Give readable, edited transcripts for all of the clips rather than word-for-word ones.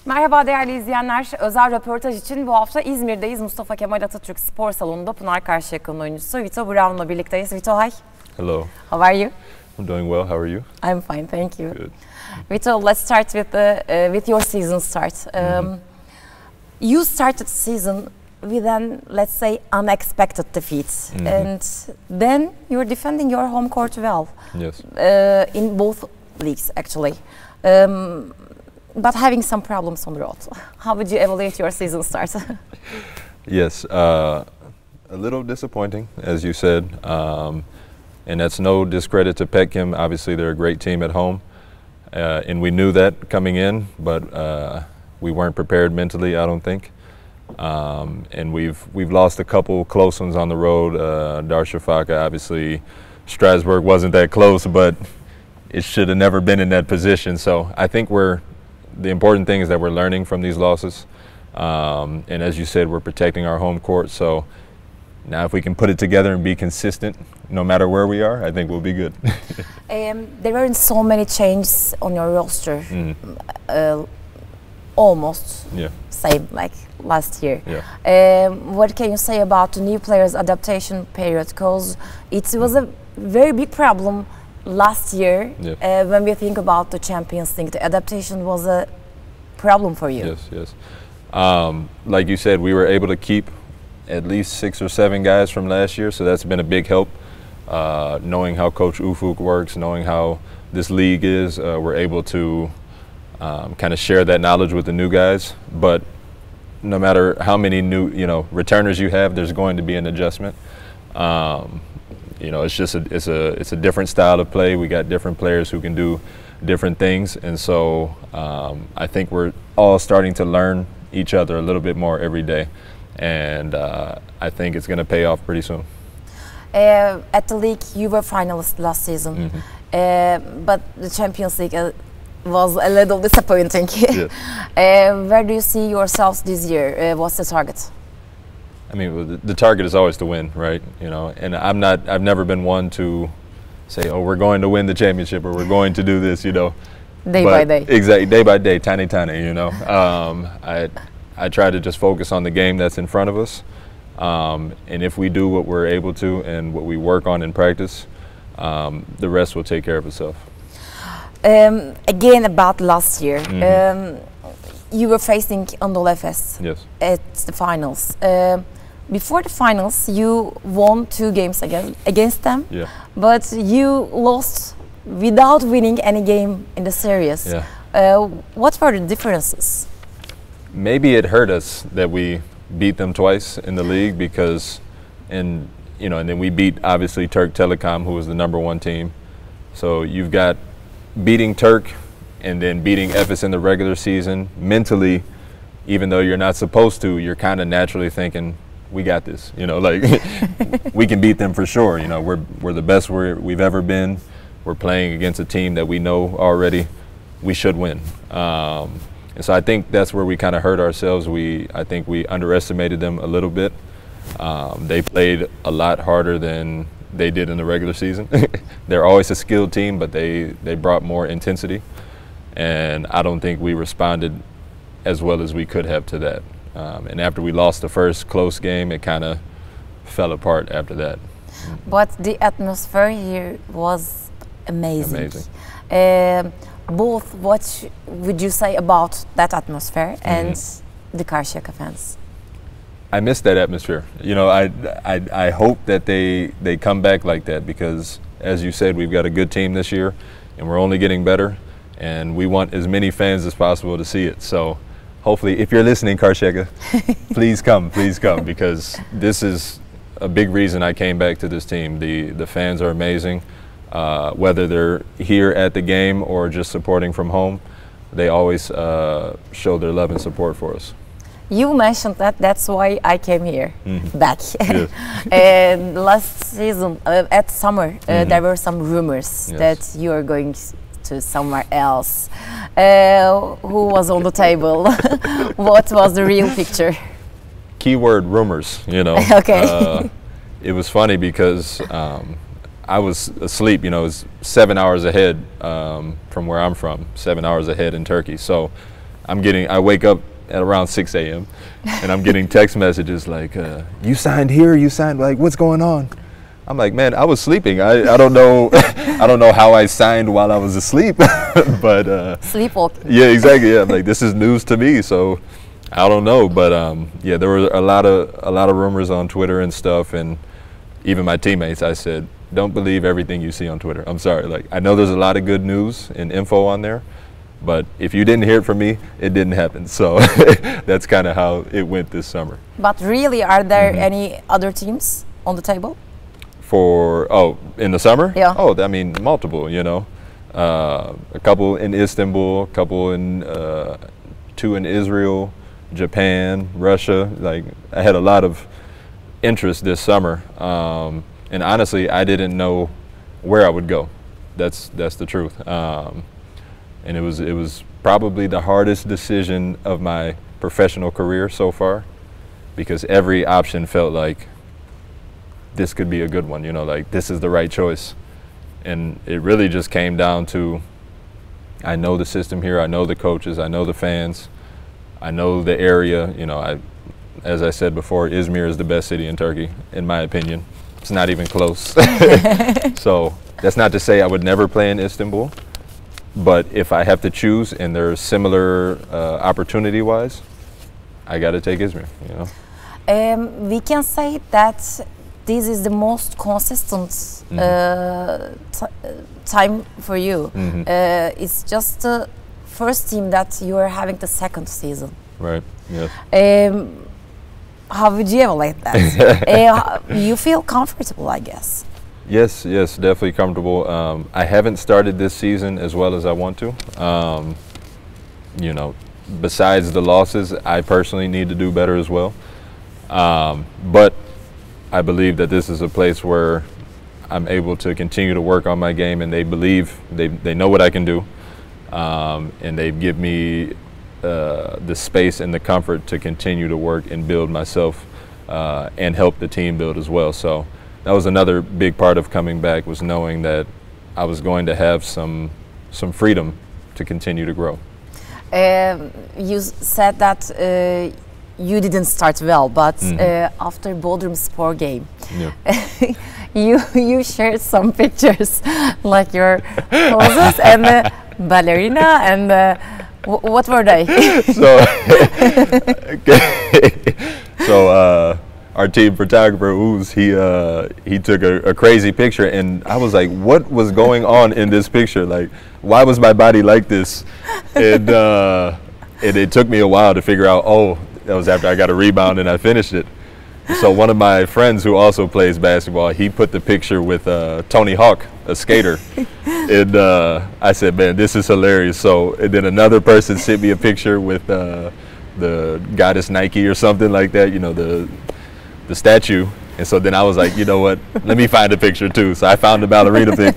Merhaba değerli izleyenler. Özel röportaj için bu hafta İzmir'deyiz. Mustafa Kemal Atatürk Spor Salonu'nda Pınar Karşıyaka'nın oyuncusu Vitto Brown'la birlikteyiz. Vitto, hi. Hello. How are you? I'm doing well. How are you? I'm fine, thank you. Good. Vitto, let's start with your season start. You started the season with an, let's say, unexpected defeat, and then you're defending your home court well. Yes. In both leagues, actually. But having some problems on the road. How would you evaluate your season start? Yes, a little disappointing, as you said, and that's no discredit to Petkim. Obviously, they're a great team at home, and we knew that coming in, but we weren't prepared mentally, I don't think. And we've lost a couple close ones on the road. Darüşşafaka, obviously, Strasbourg wasn't that close, but it should have never been in that position. So I think the important thing is that we're learning from these losses. And as you said, we're protecting our home court. So now if we can put it together and be consistent, no matter where we are, I think we'll be good. There weren't so many changes on your roster. Almost same like last year. Yeah. What can you say about the new players' adaptation period? Because it was a very big problem last year. When we think about the Champions League, the adaptation was a problem for you. Yes, yes. Like you said, we were able to keep at least 6 or 7 guys from last year, so that's been a big help. Knowing how Coach Ufuk works, knowing how this league is, we're able to kind of share that knowledge with the new guys. But no matter how many new, returners you have, there's going to be an adjustment. It's just it's a different style of play. We got different players who can do different things, and so I think we're all starting to learn each other a little bit more every day, and I think it's going to pay off pretty soon. At the league, you were finalist last season, but the Champions League was a little disappointing. Yes. Where do you see yourselves this year? What's the target? I mean, the target is always to win, right? And I've never been one to say, oh, we're going to win the championship or we're going to do this, Day by day. Exactly, day by day, tiny, I try to just focus on the game that's in front of us. And if we do what we're able to and what we work on in practice, the rest will take care of itself. Again, about last year, you were facing Anadolu Efes at the finals. Before the finals, you won 2 games against them, but you lost without winning any game in the series. What were the differences? Maybe it hurt us that we beat them twice in the league because, and then we beat obviously Turk Telekom, who was the #1 team. So you've got beating Turk and then beating Efes in the regular season. Mentally, even though you're not supposed to, you're kind of naturally thinking, we got this, we can beat them for sure. We're the best we've ever been. We're playing against a team that we know already we should win. And so I think that's where we kind of hurt ourselves. I think we underestimated them a little bit. They played a lot harder than they did in the regular season. They're always a skilled team, but they brought more intensity. And I don't think we responded as well as we could have to that. And after we lost the first close game, it kind of fell apart after that. But the atmosphere here was amazing. Both, what would you say about that atmosphere and the Karşıyaka fans? I miss that atmosphere. I hope that they come back like that because, as you said, we've got a good team this year, and we're only getting better. And we want as many fans as possible to see it. So hopefully, if you're listening, Karşıyaka, please come, because this is a big reason I came back to this team. The fans are amazing. Whether they're here at the game or just supporting from home, they always show their love and support for us. You mentioned that's why I came here back. Last season, at summer, there were some rumors that you are going to somewhere else. Who was on the table? What was the real picture? Keyword rumors, Okay. It was funny because I was asleep, it was 7 hours ahead from where I'm from, 7 hours ahead in Turkey. So I wake up at around 6 a.m. and I'm getting text messages like, you signed here, you signed, like, what's going on? I'm like, man, I was sleeping. I don't know. I don't know how I signed while I was asleep, but sleepwalking. Yeah, exactly. Yeah, like this is news to me, so I don't know. But yeah, there were a lot of rumors on Twitter and stuff, and even my teammates. I said, don't believe everything you see on Twitter. I'm sorry. Like, I know there's a lot of good news and info on there, but if you didn't hear it from me, it didn't happen. So that's kind of how it went this summer. But really, are there any other teams on the table? In the summer? Yeah. Oh, I mean, multiple, you know. A couple in Istanbul, a couple in, 2 in Israel, Japan, Russia. Like, I had a lot of interest this summer. And honestly, I didn't know where I would go. That's the truth. And it was probably the hardest decision of my professional career so far, because every option felt like this could be a good one, you know, like this is the right choice. And it really just came down to, I know the system here, I know the coaches, I know the fans, I know the area. You know, as I said before, Izmir is the best city in Turkey, in my opinion. It's not even close. So that's not to say I would never play in Istanbul, but if I have to choose and they're similar opportunity-wise, I got to take Izmir, you know. We can say that this is the most consistent time for you. It's just the first team that you are having the second season. Right, yes. How would you evaluate that? You feel comfortable, I guess. Yes, definitely comfortable. I haven't started this season as well as I want to. You know, besides the losses, I personally need to do better as well. But I believe that this is a place where I'm able to continue to work on my game, and they believe, they know what I can do, and they give me the space and the comfort to continue to work and build myself and help the team build as well. So that was another big part of coming back, was knowing that I was going to have some freedom to continue to grow. You said that you didn't start well, but after Bodrum Spor game, you shared some pictures, like your poses and the ballerina, and what were they? So our team photographer Uz, he took a crazy picture, and I was like, what was going on in this picture? Like, why was my body like this? And it took me a while to figure out, oh, that was after I got a rebound and I finished it. So one of my friends who also plays basketball, he put the picture with Tony Hawk, a skater. And I said, man, this is hilarious. So, and then another person sent me a picture with the goddess Nike or something like that, you know, the statue. And so then I was like, you know what, let me find a picture too. So I found the ballerina pic.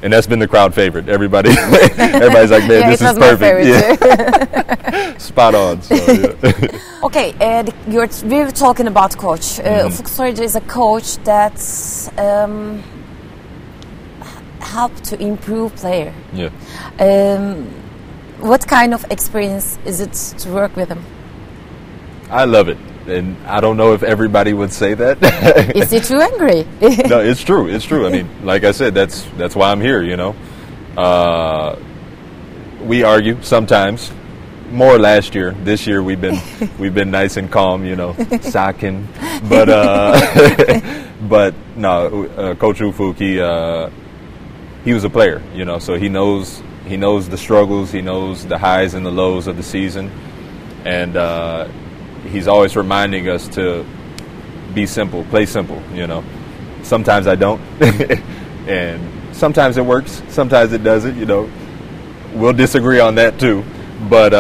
And that's been the crowd favorite. Everybody's like, man, this is perfect. Yeah. Spot on. So, yeah. Okay, we were talking about coach. Ufuk Sarıca is a coach that helped to improve player. Yeah. What kind of experience is it to work with him? I love it. And I don't know if everybody would say that. Is he too angry? No, it's true. It's true. I mean, like I said, that's why I'm here, you know. We argue sometimes. More last year. This year we've been nice and calm, you know, sakin. But but no, Coach Ufuk, he was a player, you know, so he knows the struggles, he knows the highs and the lows of the season, and he's always reminding us to be simple, play simple, you know. Sometimes I don't, and sometimes it works, sometimes it doesn't, you know. We'll disagree on that too, but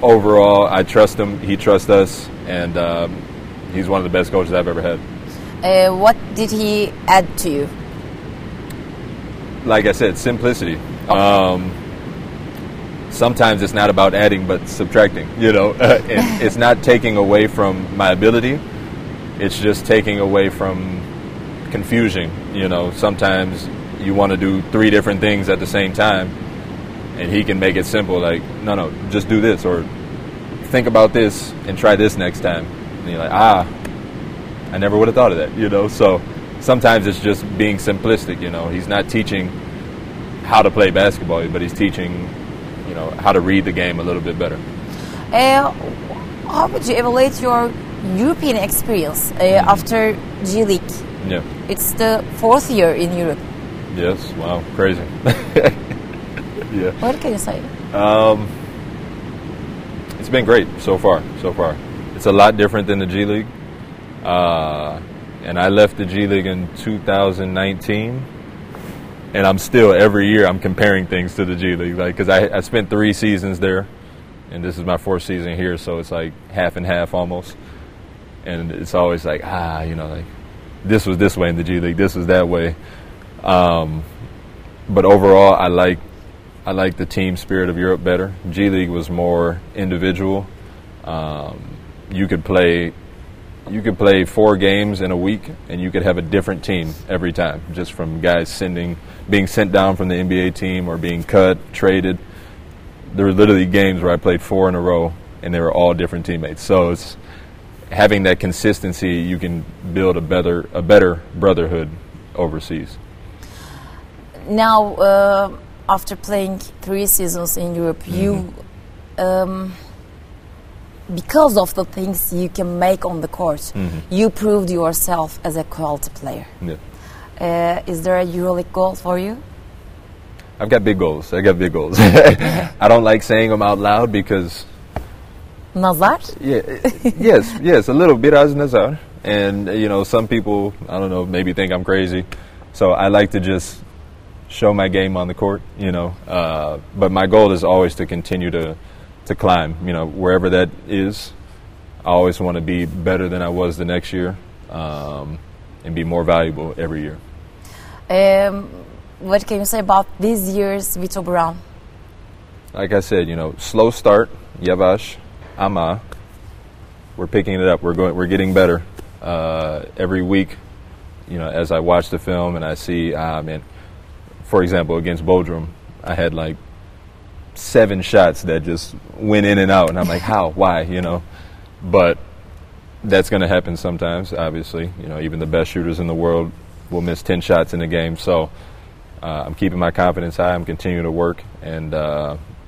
overall, I trust him, he trusts us, and he's one of the best coaches I've ever had. What did he add to you? Like I said, simplicity. Sometimes it's not about adding but subtracting, you know. And it's not taking away from my ability, it's just taking away from confusion, you know. Sometimes you want to do 3 different things at the same time, and he can make it simple. Like, no, just do this, or think about this and try this next time. And you're like, I never would have thought of that, you know. So sometimes it's just being simplistic, you know. He's not teaching how to play basketball, but he's teaching, you know, how to read the game a little bit better. How would you evaluate your European experience after G League? Yeah. It's the 4th year in Europe. Yes, wow, crazy. Yeah. What can you say? It's been great so far. It's a lot different than the G League. And I left the G League in 2019. And I'm still, every year, I'm comparing things to the G League. Like, because I spent 3 seasons there. And this is my 4th season here. So it's like half and half almost. And it's always like, you know, like, this was this way in the G League. This was that way. But overall, I like the team spirit of Europe better. G League was more individual. You could play 4 games in a week, and you could have a different team every time, just from guys being sent down from the NBA team or being cut, traded. There were literally games where I played 4 in a row, and they were all different teammates. So it's having that consistency. You can build a better brotherhood overseas. Now, after playing 3 seasons in Europe, you, because of the things you can make on the court, you proved yourself as a quality player. Yeah. Is there a EuroLeague goal for you? I've got big goals. I don't like saying them out loud because... Nazar? Yeah, yes, a little bit as nazar. And, you know, some people, I don't know, maybe think I'm crazy. So I like to just show my game on the court, you know. But my goal is always to continue to climb, you know, wherever that is. I always want to be better than I was the next year, and be more valuable every year. What can you say about this year's Vitto Brown? Like I said, you know, slow start, yavaş, ama. We're picking it up. We're getting better every week. You know, as I watch the film and I see, man, for example, against Bodrum, I had like 7 shots that just went in and out, and I'm like, how, why, you know? But that's going to happen sometimes, obviously. You know, even the best shooters in the world will miss 10 shots in a game. So I'm keeping my confidence high. I'm continuing to work, and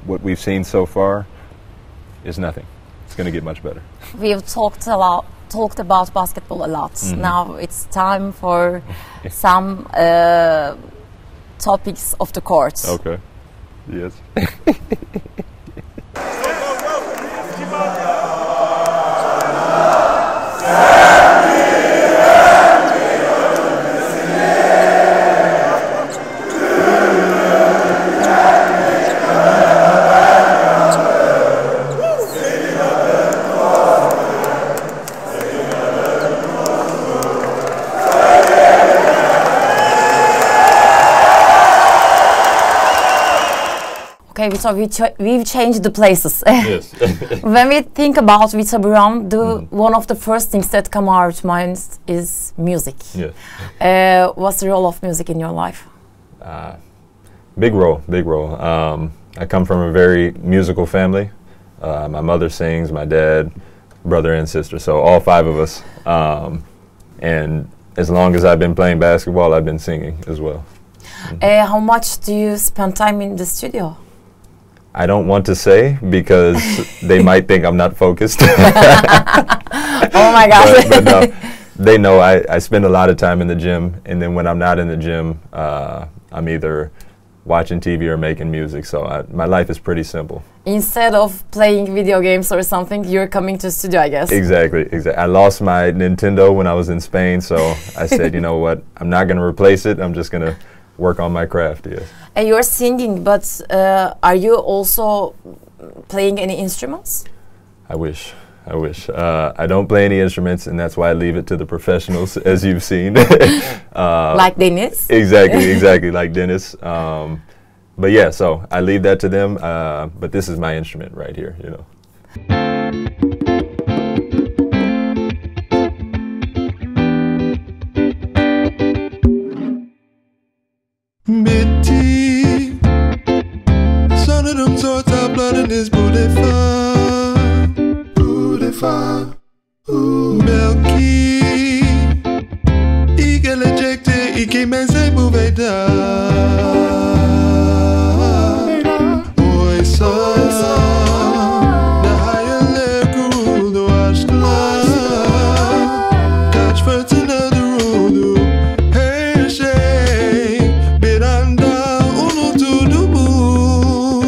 what we've seen so far is nothing. It's going to get much better. We've talked about basketball a lot. Now it's time for some topics of the court. Okay. Yes. Okay, so we've changed the places. Yes. When we think about Vitto Brown, one of the first things that come out to mind is music. Yes. What's the role of music in your life? Big role. I come from a very musical family. My mother sings, my dad, brother and sister, so all 5 of us. And as long as I've been playing basketball, I've been singing as well. How much do you spend time in the studio? I don't want to say because they might think I'm not focused. Oh my gosh. but no, they know I spend a lot of time in the gym, and then when I'm not in the gym, I'm either watching TV or making music. So my life is pretty simple. Instead of playing video games or something, you're coming to studio, I guess. Exactly. I lost my Nintendo when I was in Spain, so I said, you know what, I'm not going to replace it. I'm just going to work on my craft, yes. And you're singing, but are you also playing any instruments? I wish. I don't play any instruments, and that's why I leave it to the professionals, as you've seen. Like Dennis? Exactly, like Dennis. But yeah, so I leave that to them, but this is my instrument right here, you know. Bitti, son İkimize bu veda. Oysa ne hayaller kuruldu aşkla. Kaç fırtına duruldu. Her şey bir anda unutuldu mu?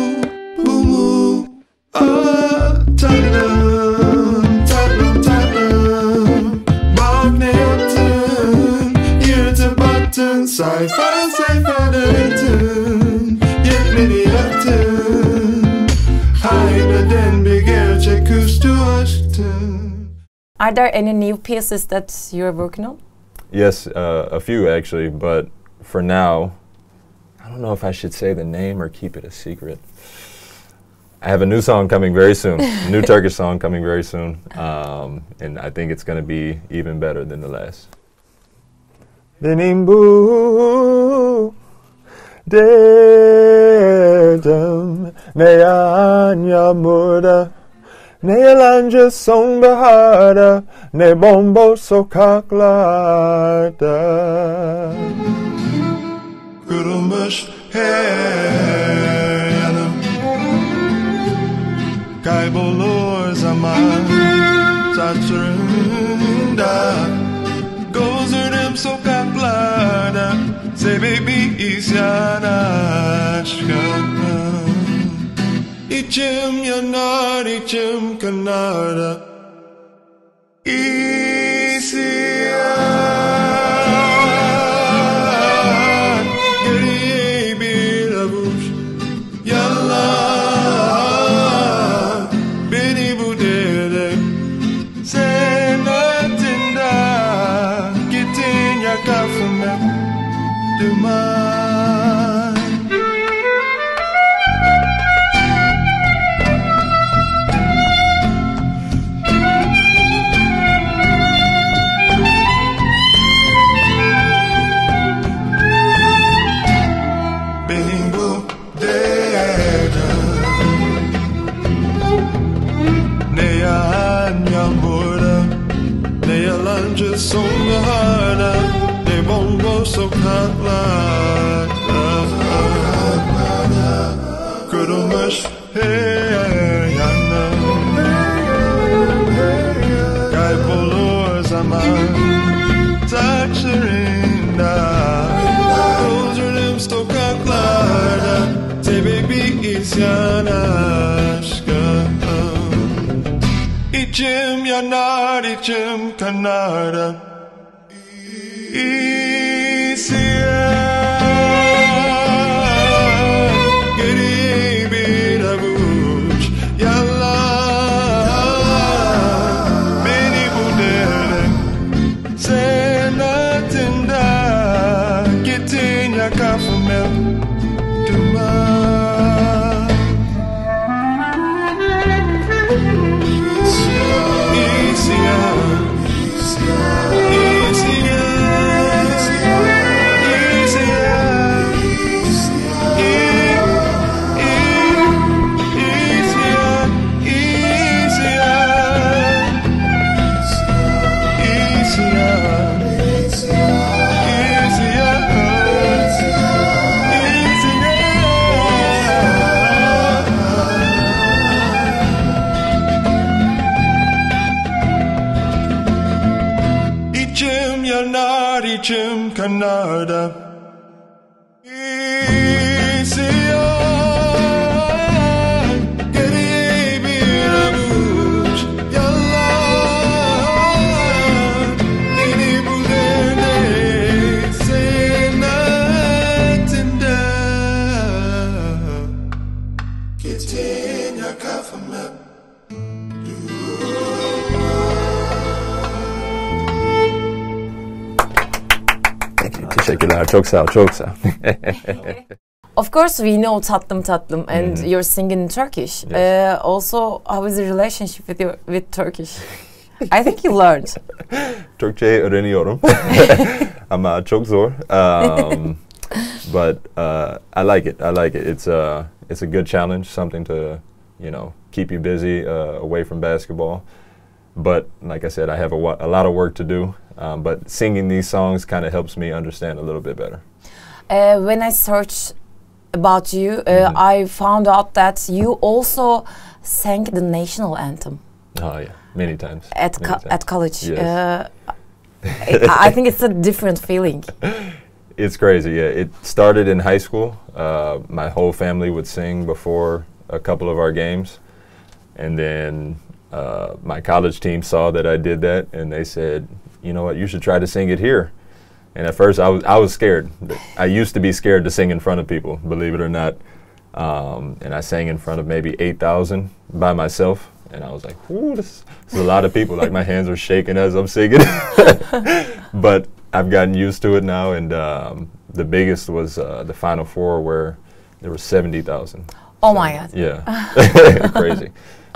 Bu mu? Ah Tanrım, Tanrım, Tanrım. Bak ne yaptın, yırtıp attın. Sayfa sayfa dağıttın, yetmedi yaptın. Harbiden bir gerçeküstü aşktın. Are there any new pieces that you're working on? Yes, a few actually, but for now, I don't know if I should say the name or keep it a secret. I have a new song coming very soon, a new Turkish song coming very soon, and I think it's going to be even better than the last. Benim bu derdim ne yağan yağmurda, ne yalancı sonbaharda, ne bomboş sokaklarda. Kırılmış her yanım, kaybolur zaman saçlarında. Gözlerim sokaklarda, sebebi isyan aşkına. İçim yanar, içim kanar. İsyan, geriye bir avuç yalan. Beni bu derde sen attın da gittin ya kafama duman. Sonbaharda ne bomboş sokaklarda. Kırılmış her yanım, kaybolur zaman saçlarında. Gözlerim sokaklarda, sebebi isyan aşkına. İçim yanar, içim kanar. İsyan, geriye bir avuç yalan. Beni bu derde sen attın da gittin ya kafama duman. İçim kanarda. İsyan, geriye bir avuç yalan. Beni bu derde sen attın da gittin ya kafama. Teşekkürler, çok sağ ol, çok sağ ol. Of course, we know tatlım tatlım, and you're singing in Turkish. Yes. Also, how is the relationship with Turkish? I think you learned. Türkçe öğreniyorum ama çok zor. But I like it. I like it. It's a good challenge, something to keep you busy away from basketball. But like I said, I have a lot of work to do. But singing these songs kind of helps me understand a little bit better. When I searched about you, I found out that you also sang the national anthem. Oh yeah, many times. At college. Yes. I think it's a different feeling. It's crazy, yeah. It started in high school. My whole family would sing before a couple of our games. And then my college team saw that I did that, and they said, you know what, you should try to sing it here. And at first I was scared. I used to be scared to sing in front of people, believe it or not. And I sang in front of maybe 8,000 by myself. And I was like, ooh, this is a lot of people. Like, my hands are shaking as I'm singing. But I've gotten used to it now. And the biggest was the Final Four, where there were 70,000. Oh, my God. Yeah. Crazy.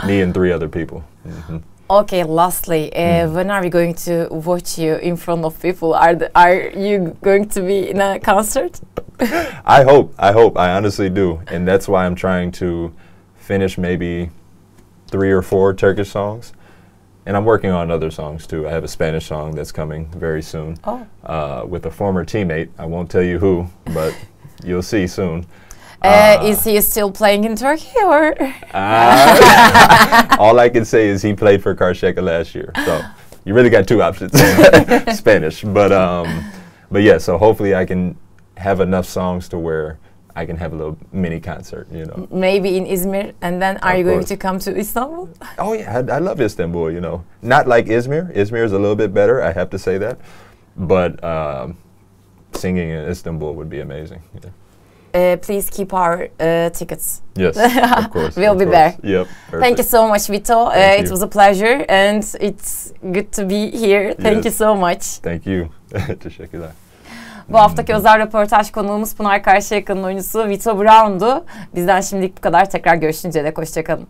Me and 3 other people. Mm-hmm. Okay, lastly, when are we going to watch you in front of people? Are you going to be in a concert? I hope. I honestly do. And that's why I'm trying to finish maybe 3 or 4 Turkish songs. And I'm working on other songs too. I have a Spanish song that's coming very soon with a former teammate. I won't tell you who, but you'll see soon. Is he still playing in Turkey, or? All I can say is he played for Karşıyaka last year. So you really got 2 options, Spanish. But yeah, so hopefully I can have enough songs to where I can have a little mini concert, you know. Maybe in Izmir, and then are you going to come to Istanbul? Oh yeah, I love Istanbul, you know. Not like Izmir. Izmir is a little bit better, I have to say that. But singing in Istanbul would be amazing. Yeah. Please keep our tickets. Yes, of course. We'll be there. Yep. Thank you so much, Vitto. It was a pleasure, and it's good to be here. Thank you so much. Thank you. Teşekkürler. Bu haftaki özel röportaj konuğumuz Pınar Karşıyaka'nın oyuncusu Vitto Brown'du. Bizden şimdilik bu kadar. Tekrar görüşünceye dek hoşçakalın.